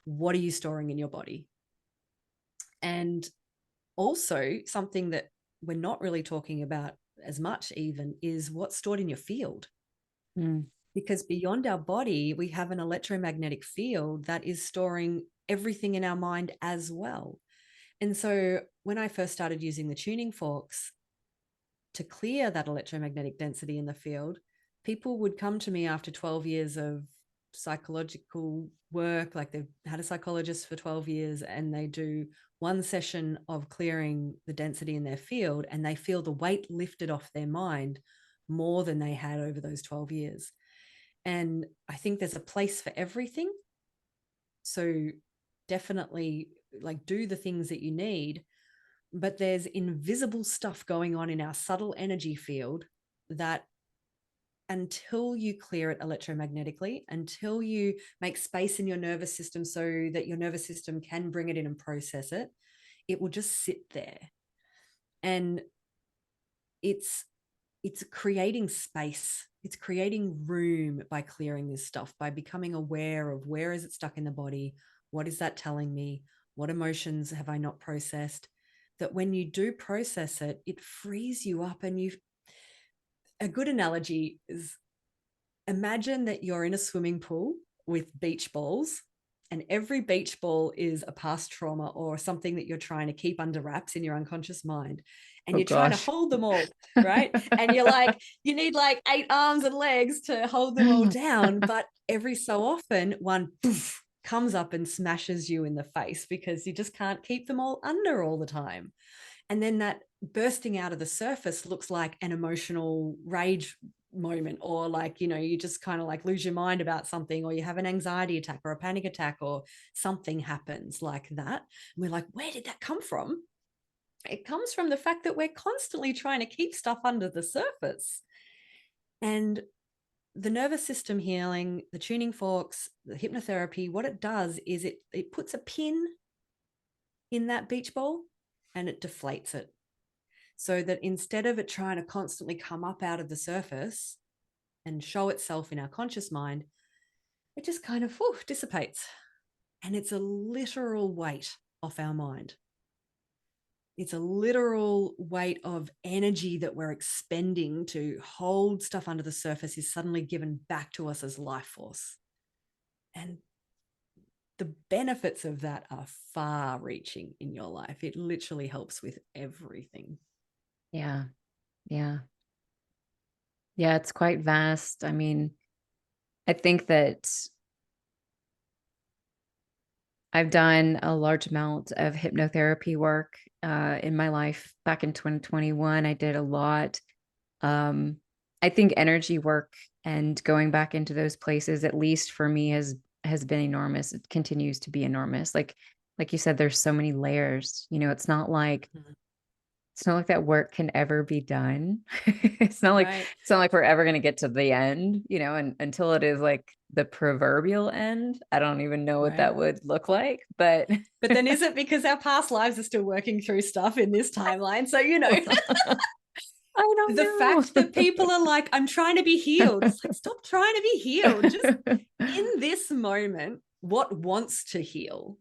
Speaker 2: What are you storing in your body? And also, something that we're not really talking about as much even is what's stored in your field. Because beyond our body, we have an electromagnetic field that is storing everything in our mind as well. And so when I first started using the tuning forks to clear that electromagnetic density in the field, people would come to me after 12 years of psychological work, like they've had a psychologist for 12 years, and they do one session of clearing the density in their field, and they feel the weight lifted off their mind more than they had over those 12 years. And I think there's a place for everything. So definitely like do the things that you need, but there's invisible stuff going on in our subtle energy field that until you clear it electromagnetically, until you make space in your nervous system so that your nervous system can bring it in and process it, it will just sit there. And it's creating space. It's creating room by clearing this stuff, by becoming aware of where is it stuck in the body? What is that telling me? What emotions have I not processed? That when you do process it, it frees you up. And a good analogy is, imagine that you're in a swimming pool with beach balls, and every beach ball is a past trauma or something that you're trying to keep under wraps in your unconscious mind. And you're trying to hold them all, right? And you're like, you need like 8 arms and legs to hold them all down. But every so often, one poof, comes up and smashes you in the face because you just can't keep them all under all the time. And then that bursting out of the surface looks like an emotional rage moment, or like, you just kind of like lose your mind about something, or you have an anxiety attack or a panic attack, or something happens like that. And we're like, where did that come from? It comes from the fact that we're constantly trying to keep stuff under the surface. And the nervous system healing, the tuning forks, the hypnotherapy, what it does is it puts a pin in that beach ball and it deflates it. So that instead of it trying to constantly come up out of the surface and show itself in our conscious mind, it just kind of dissipates. And it's a literal weight off our mind. It's a literal weight of energy that we're expending to hold stuff under the surface is suddenly given back to us as life force. And the benefits of that are far reaching in your life. It literally helps with everything.
Speaker 1: Yeah. Yeah. Yeah. It's quite vast. I mean, I think that I've done a large amount of hypnotherapy work in my life. Back in 2021, I did a lot. I think energy work and going back into those places, at least for me, has been enormous. It continues to be enormous. Like you said, there's so many layers. It's not like that work can ever be done. It's not like we're ever going to get to the end, and until it is like the proverbial end. I don't even know what that would look like, but
Speaker 2: then is it because our past lives are still working through stuff in this timeline? So,
Speaker 1: I don't
Speaker 2: The fact that people are like, I'm trying to be healed. It's like, stop trying to be healed. Just in this moment, what wants to heal?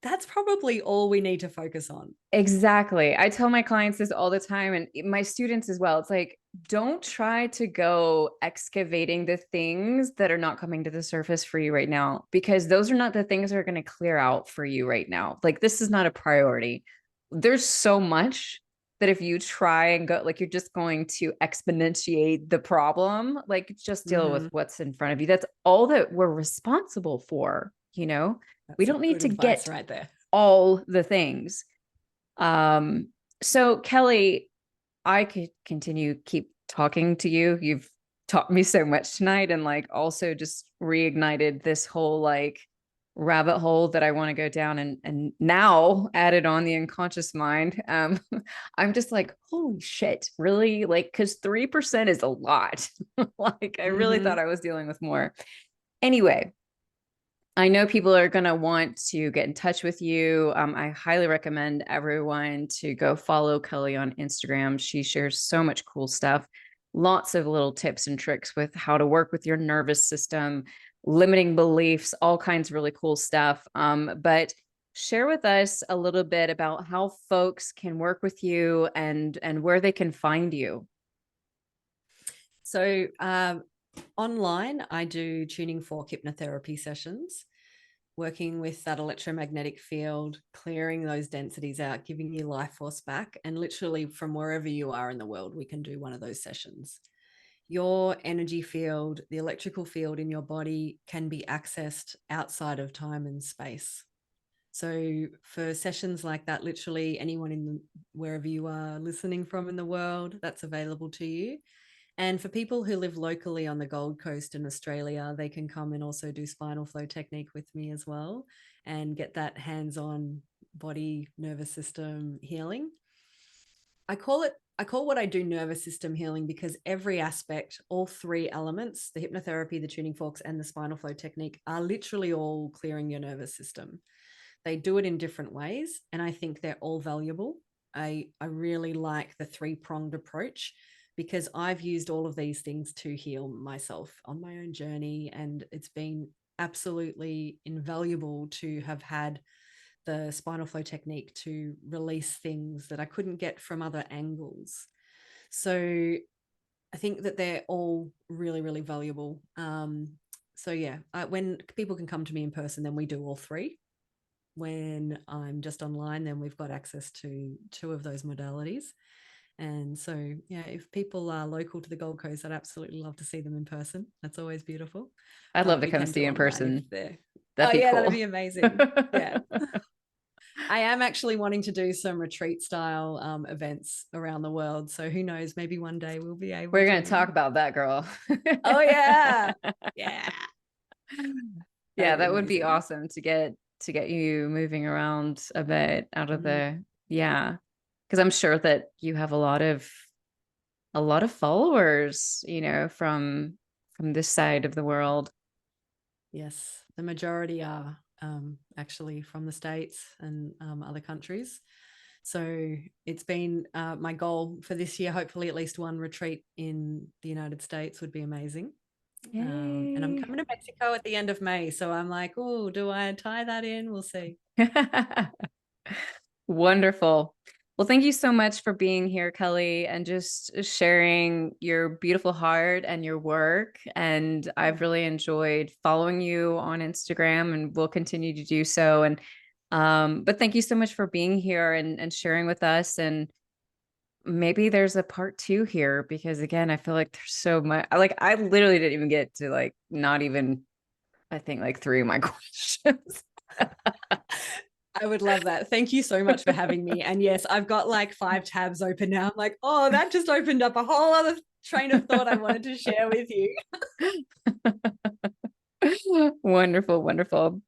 Speaker 2: That's probably all we need to focus on.
Speaker 1: Exactly. I tell my clients this all the time and my students as well. It's like, don't try to go excavating the things that are not coming to the surface for you right now, because those are not the things that are going to clear out for you right now. Like, this is not a priority. There's so much that if you try and go, like, you're just going to exponentiate the problem, like, just deal with what's in front of you. That's all that we're responsible for. We
Speaker 2: That's
Speaker 1: don't need
Speaker 2: good
Speaker 1: to
Speaker 2: advice
Speaker 1: get
Speaker 2: right there.
Speaker 1: all the things. So Kelly, I could keep talking to you. You've taught me so much tonight, and like also just reignited this whole like rabbit hole that I want to go down, and now added on the unconscious mind. I'm just like, holy shit, really? Like, because 3% is a lot. Like, I really thought I was dealing with more. Anyway, I know people are going to want to get in touch with you. I highly recommend everyone to go follow Kelly on Instagram. She shares so much cool stuff, lots of little tips and tricks with how to work with your nervous system, limiting beliefs, all kinds of really cool stuff. But share with us a little bit about how folks can work with you and where they can find you.
Speaker 2: So online, I do tuning fork hypnotherapy sessions, working with that electromagnetic field, clearing those densities out, giving you life force back. And literally from wherever you are in the world, we can do one of those sessions. Your energy field, the electrical field in your body, can be accessed outside of time and space. So for sessions like that, literally anyone wherever you are listening from in the world, that's available to you. And for people who live locally on the Gold Coast in Australia, they can come and also do spinal flow technique with me as well and get that hands-on body nervous system healing. I call what I do nervous system healing because every aspect, all three elements, the hypnotherapy, the tuning forks, and the spinal flow technique, are literally all clearing your nervous system. They do it in different ways, and I think they're all valuable. I really like the three-pronged approach because I've used all of these things to heal myself on my own journey, and it's been absolutely invaluable to have had the spinal flow technique to release things that I couldn't get from other angles. So I think that they're all really, really valuable. So yeah, when people can come to me in person, then we do all three. When I'm just online, then we've got access to two of those modalities. And so, yeah, if people are local to the Gold Coast, I'd absolutely love to see them in person. That's always beautiful.
Speaker 1: I'd love to
Speaker 2: We
Speaker 1: come
Speaker 2: can
Speaker 1: see
Speaker 2: do
Speaker 1: you in
Speaker 2: online if
Speaker 1: person.
Speaker 2: they're.
Speaker 1: That'd
Speaker 2: Oh
Speaker 1: be
Speaker 2: yeah, that'd
Speaker 1: cool.
Speaker 2: be amazing. Yeah. I am actually wanting to do some retreat style events around the world. So who knows, maybe one day we'll be able
Speaker 1: We're
Speaker 2: to.
Speaker 1: going to talk about that, girl.
Speaker 2: Oh yeah. Yeah.
Speaker 1: Yeah,
Speaker 2: That'd be
Speaker 1: that would be
Speaker 2: amazing.
Speaker 1: awesome to get you moving around a bit out of the, yeah. Because I'm sure that you have a lot of followers, from this side of the world.
Speaker 2: Yes, the majority are actually from the States and other countries. So it's been my goal for this year. Hopefully, at least one retreat in the United States would be amazing. And I'm
Speaker 1: Yay.
Speaker 2: coming to Mexico at the end of May. So I'm like, oh, do I tie that in? We'll see.
Speaker 1: Wonderful. Well, thank you so much for being here, Kelly, and just sharing your beautiful heart and your work. And I've really enjoyed following you on Instagram and will continue to do so. And but thank you so much for being here and sharing with us. And maybe there's a part two here because again, I feel like there's so much like I literally didn't even get to like not even I think like three of my questions.
Speaker 2: I would love that. Thank you so much for having me. And yes, I've got like 5 tabs open now. I'm like, oh, that just opened up a whole other train of thought I wanted to share with you.
Speaker 1: Wonderful, wonderful.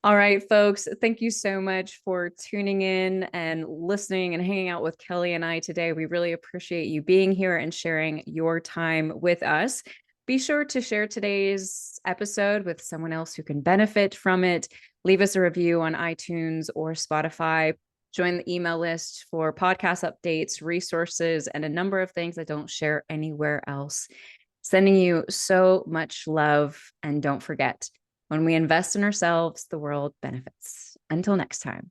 Speaker 1: All right, folks, thank you so much for tuning in and listening and hanging out with Kelly and I today. We really appreciate you being here and sharing your time with us. Be sure to share today's episode with someone else who can benefit from it. Leave us a review on iTunes or Spotify. Join the email list for podcast updates, resources, and a number of things I don't share anywhere else. Sending you so much love. And don't forget, when we invest in ourselves, the world benefits. Until next time.